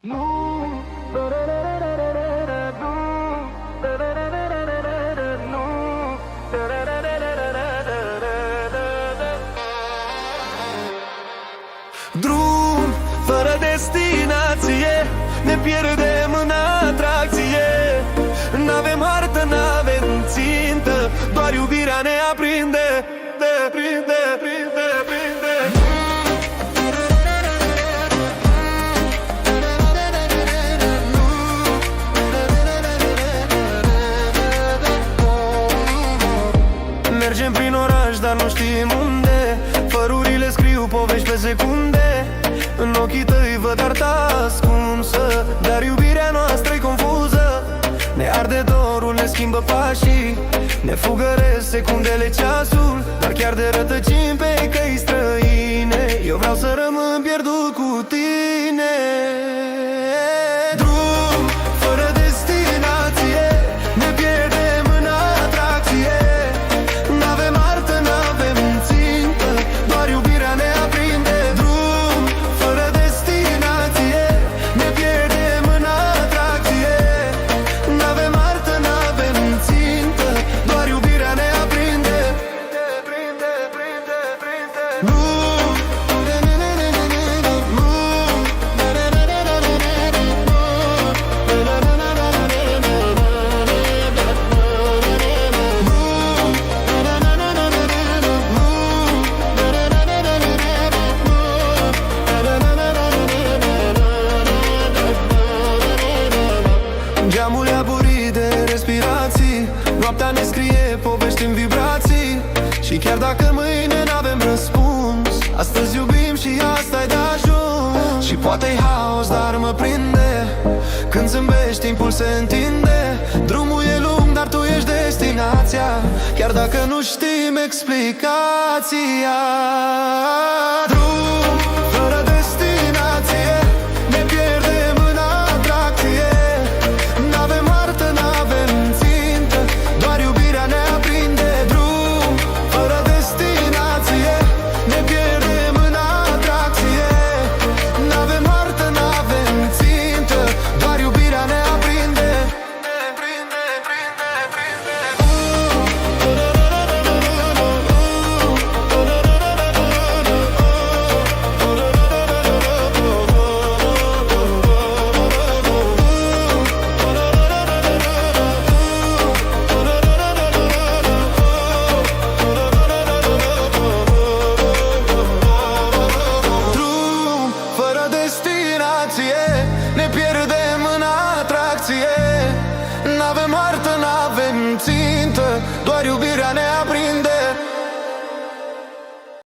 Drum fără destinație, ne pierdem în atracție. N-avem hartă, n-avem țintă, doar iubirea ne aprinde. Mergem prin oraș, dar nu știm unde. Fărurile scriu povești pe secunde. În ochii tăi văd arta ascunsă, dar iubirea noastră-i confuză. Ne arde dorul, ne schimbă pașii, ne fugăresc secundele ceasul. Dar chiar de rătăcim pe căi străine, eu vreau să rămân pierdut cu tine. Drum fără destinație, ne pierdem în atracție. N-avem artă, n-avem țintă, doar iubirea ne aprinde. Drum fără destinație, ne pierdem în atracție. N-avem artă, n-avem țintă, doar iubirea ne aprinde. Geamul e aburit de respirații, noaptea ne scrie povești în vibrații. Și chiar dacă mâine n-avem răspuns, astăzi iubim și asta-i de ajuns. Și poate-i haos, dar mă prinde când zâmbești, timpul se întinde. Drumul e lung, dar tu ești destinația, chiar dacă nu știm explicația. Drum fără destinație, ne pierdem în atracție. N-avem artă, n-avem țintă, doar iubirea ne aprinde. Drum fără destinație, ne pierdem în atracție. N-avem artă, n-avem țintă, doar iubirea ne aprinde. Drum fără destinație, ne pierdem în atracție. N-avem artă,